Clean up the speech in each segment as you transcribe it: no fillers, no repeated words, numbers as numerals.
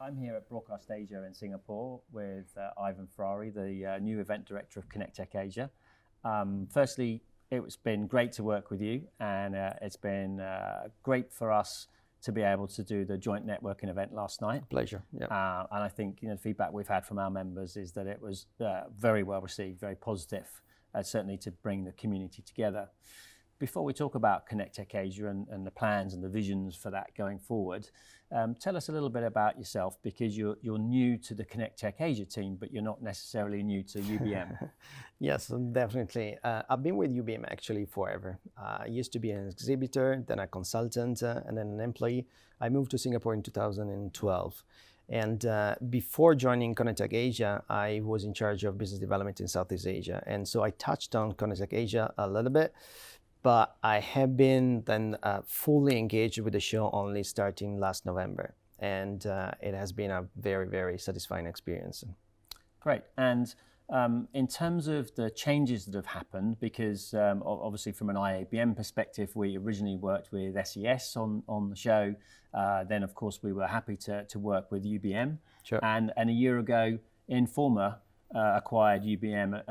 I'm here at Broadcast Asia in Singapore with Ivan Ferrari, the new event director of Connect Tech Asia. Firstly, it's been great to work with you, and it's been great for us to be able to do the joint networking event last night. Pleasure. Yeah. And I think the feedback we've had from our members is that it was very well received, very positive, certainly to bring the community together. Before we talk about Connect Tech Asia and the plans and the visions for that going forward, tell us a little bit about yourself, because you're new to the Connect Tech Asia team, but you're not necessarily new to UBM. Yes, definitely. I've been with UBM actually forever. I used to be an exhibitor, then a consultant, and then an employee. I moved to Singapore in 2012. And before joining Connect Tech Asia, I was in charge of business development in Southeast Asia. And so I touched on Connect Tech Asia a little bit, but I have been then fully engaged with the show only starting last November. And it has been a very, very satisfying experience. Great. And in terms of the changes that have happened, because obviously from an IABM perspective, we originally worked with SES on the show. Then, of course, we were happy to work with UBM. Sure. And a year ago, Informa acquired UBM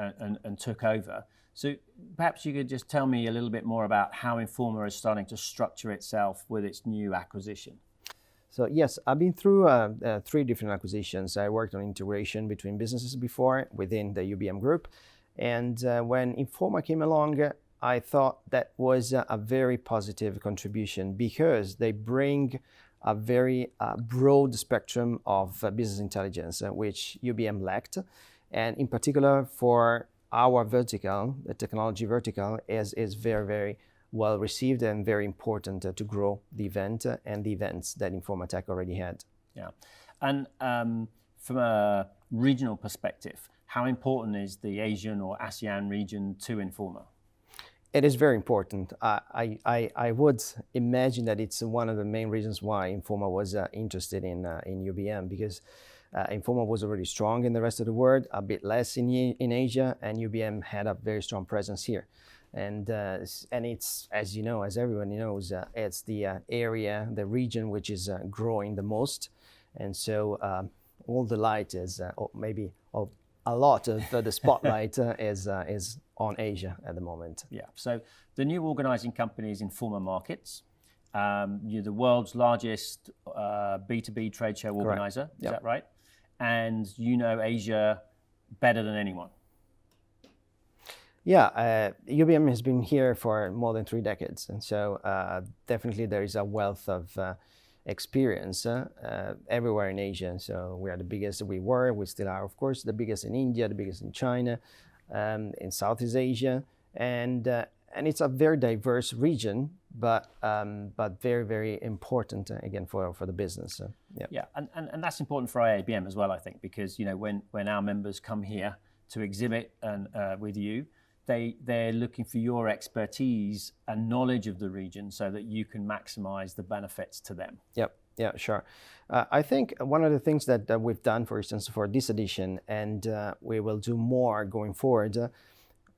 and took over. So perhaps you could just tell me a little bit more about how Informa is starting to structure itself with its new acquisition. So yes, I've been through 3 different acquisitions. I worked on integration between businesses before within the UBM group. And when Informa came along, I thought that was a very positive contribution, because they bring a very broad spectrum of business intelligence, which UBM lacked. And in particular for our vertical, the technology vertical, is very, very well received and very important to grow the event and the events that Informa Tech already had. Yeah. And from a regional perspective, how important is the Asian or ASEAN region to Informa? It is very important. I would imagine that it's one of the main reasons why Informa was interested in UBM, because Informa was already strong in the rest of the world, a bit less in Asia, and UBM had a very strong presence here. And it's, as you know, as everyone knows, it's the area, the region which is growing the most. And so all the light is, or maybe a lot of the spotlight is on Asia at the moment. Yeah. So the new organizing company is Informa Markets. You're the world's largest B2B trade show organizer. Is that right? And you know Asia better than anyone. Yeah, UBM has been here for more than 3 decades. And so definitely there is a wealth of experience everywhere in Asia. So we are the biggest, we still are, of course, the biggest in India, the biggest in China, in Southeast Asia. And it's a very diverse region, but very, very important, again, for the business. Yeah, and that's important for IABM as well, I think, because when our members come here to exhibit and with you, they're looking for your expertise and knowledge of the region so that you can maximize the benefits to them. Yep. Yeah, sure. I think one of the things that we've done, for instance, for this edition, and we will do more going forward,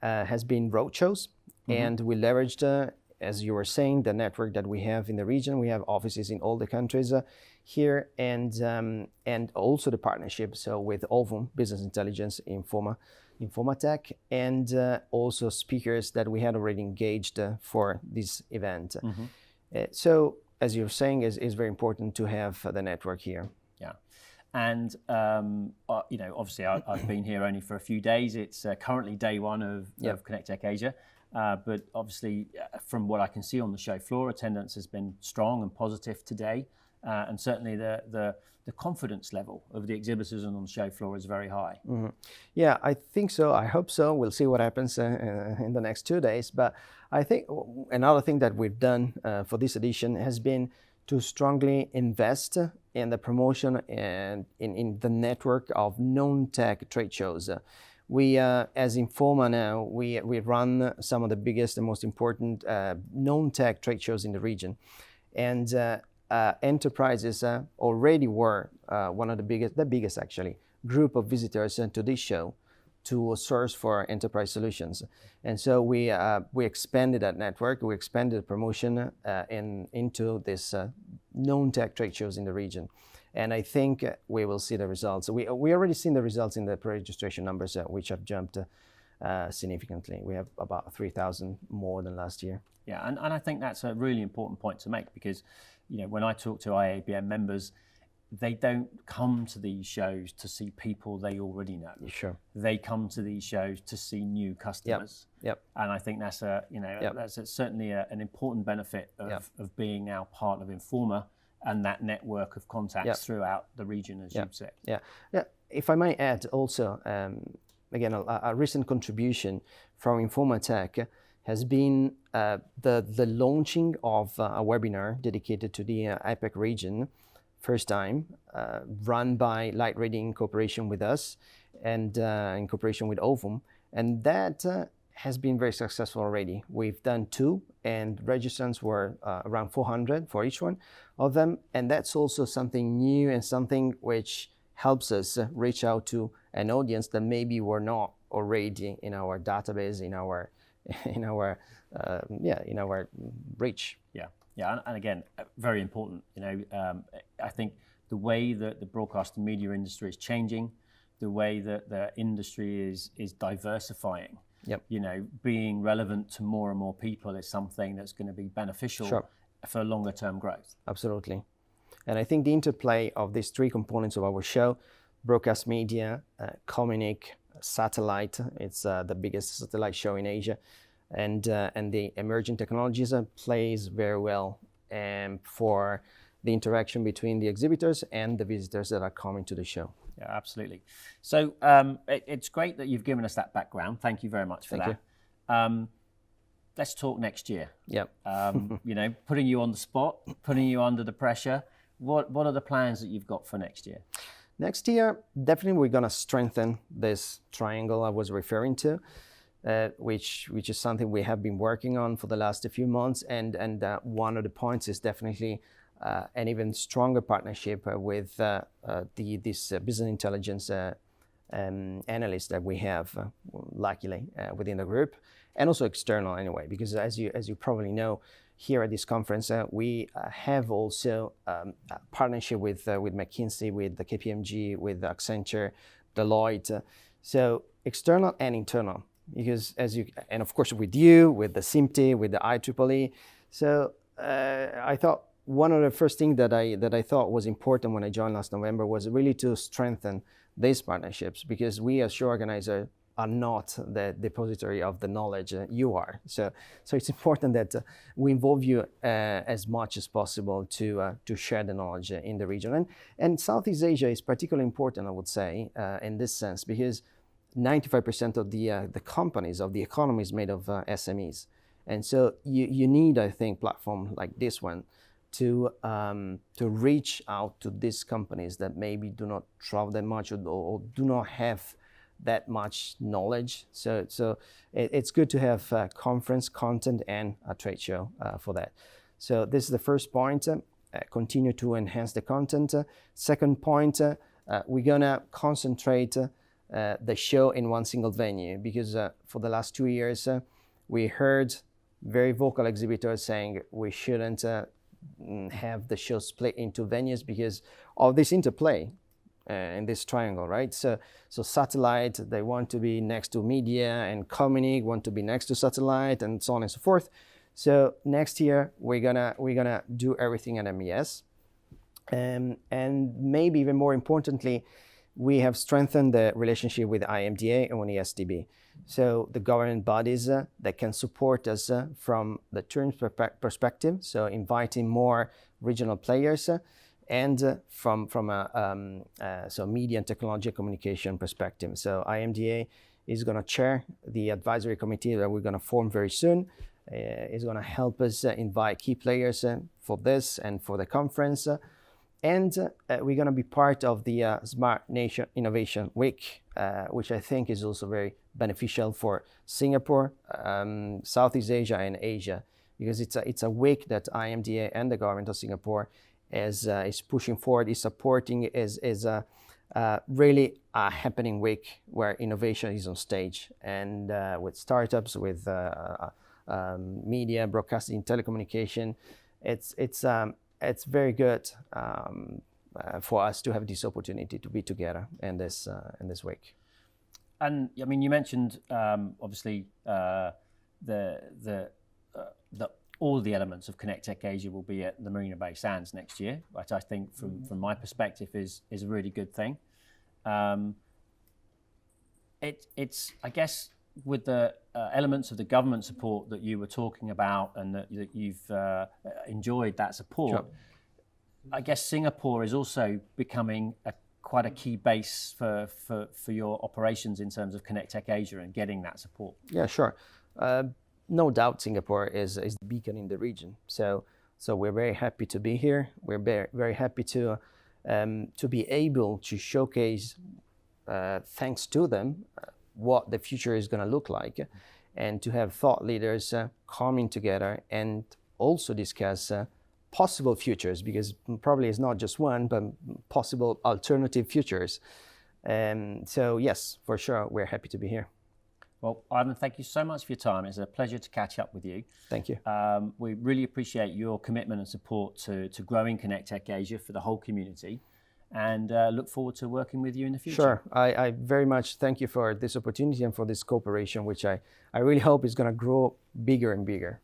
has been roadshows. Mm-hmm. And we leveraged, as you were saying, the network that we have in the region. We have offices in all the countries here, and also the partnership. So with Ovum Business Intelligence, Informa Tech, and also speakers that we had already engaged for this event. Mm-hmm. So, as you're saying, is very important to have the network here. Yeah, and obviously I've been here only for a few days. It's currently day 1 of Connect Tech Asia, but obviously from what I can see on the show floor, attendance has been strong and positive today, and certainly the confidence level of the exhibitors on the show floor is very high. Mm-hmm. Yeah, I think so. I hope so. We'll see what happens in the next 2 days. But I think another thing that we've done for this edition has been to strongly invest in the promotion and in the network of known tech trade shows. We, as Informa now, we run some of the biggest and most important known tech trade shows in the region. And enterprises already were one of the biggest actually, group of visitors to this show to source for enterprise solutions. And so we expanded that network, we expanded the promotion into this known tech trade shows in the region. And I think we will see the results. We already seen the results in the pre-registration numbers, which have jumped significantly. We have about 3,000 more than last year. Yeah, and I think that's a really important point to make, because when I talk to IABM members, they don't come to these shows to see people they already know. Sure. They come to these shows to see new customers. Yep. And I think that's certainly an important benefit of being now part of Informa and that network of contacts throughout the region, as you've said. Yeah. If I might add also, again, a recent contribution from Informa Tech has been the launching of a webinar dedicated to the APAC region, first time, run by Light Reading in cooperation with us and in cooperation with Ovum. And that has been very successful already. We've done 2, and registrants were around 400 for each one of them. And that's also something new and something which helps us reach out to an audience that maybe were not already in our database, in our reach. Yeah, and again, very important. I think the way that the broadcast and media industry is changing, the way that the industry is diversifying. Being relevant to more and more people is something that's going to be beneficial for longer term growth. Absolutely. And I think the interplay of these 3 components of our show, broadcast media, Communic, satellite, it's the biggest satellite show in Asia, and the emerging technologies plays very well for the interaction between the exhibitors and the visitors that are coming to the show. Yeah, absolutely. So it's great that you've given us that background. Thank you very much for that. Let's talk next year. Yep. Putting you on the spot, putting you under the pressure. What are the plans that you've got for next year? Next year, definitely we're going to strengthen this triangle I was referring to, which is something we have been working on for the last few months. And one of the points is definitely an even stronger partnership with this business intelligence analyst that we have, luckily, within the group, and also external anyway, because as you probably know, here at this conference, we have also a partnership with McKinsey, with the KPMG, with Accenture, Deloitte. So external and internal, because and of course with you, with the SIMTI, with the IEEE. So I thought one of the first things that I thought was important when I joined last November was really to strengthen these partnerships, because we as show organizers are not the depository of the knowledge you are. So it's important that we involve you as much as possible to share the knowledge in the region. And Southeast Asia is particularly important, I would say, in this sense, because 95% of the companies, of the economy is made of SMEs. And so you need, I think, platform like this one to reach out to these companies that maybe do not travel that much or do not have that much knowledge. So it's good to have conference content and a trade show for that. So this is the first point, continue to enhance the content. Second point, we're gonna concentrate the show in one single venue, because for the last 2 years, we heard very vocal exhibitors saying we shouldn't have the show split into venues because of this interplay in this triangle, right? So satellite, they want to be next to media, and Communic want to be next to satellite, and so on and so forth. So next year we're gonna do everything at MES, and maybe even more importantly, we have strengthened the relationship with IMDA and ESDB. So the government bodies that can support us from the tourism perspective, so inviting more regional players, and from a media and technology communication perspective. So IMDA is going to chair the advisory committee that we're going to form very soon. Is going to help us invite key players for this and for the conference. And we're going to be part of the Smart Nation Innovation Week, which I think is also very beneficial for Singapore, Southeast Asia, and Asia, because it's a week that IMDA and the government of Singapore is pushing forward, is supporting, is really a happening week where innovation is on stage, and with startups, with media, broadcasting, telecommunication, it's very good for us to have this opportunity to be together in this week. And I mean, you mentioned obviously all the elements of Connect Tech Asia will be at the Marina Bay Sands next year, which I think from my perspective is a really good thing. It's I guess with the elements of the government support that you were talking about and that you've enjoyed that support, sure. I guess Singapore is also becoming quite a key base for your operations in terms of Connect Tech Asia and getting that support. Yeah, sure. No doubt Singapore is the beacon in the region. So we're very happy to be here. We're very, very happy to be able to showcase, thanks to them, what the future is going to look like, and to have thought leaders coming together and also discuss possible futures, because probably it's not just one, but possible alternative futures. So yes, for sure, we're happy to be here. Well, Ivan, thank you so much for your time. It's a pleasure to catch up with you. Thank you. We really appreciate your commitment and support to growing Connect Tech Asia for the whole community, and look forward to working with you in the future. Sure. I very much thank you for this opportunity and for this cooperation, which I really hope is going to grow bigger and bigger.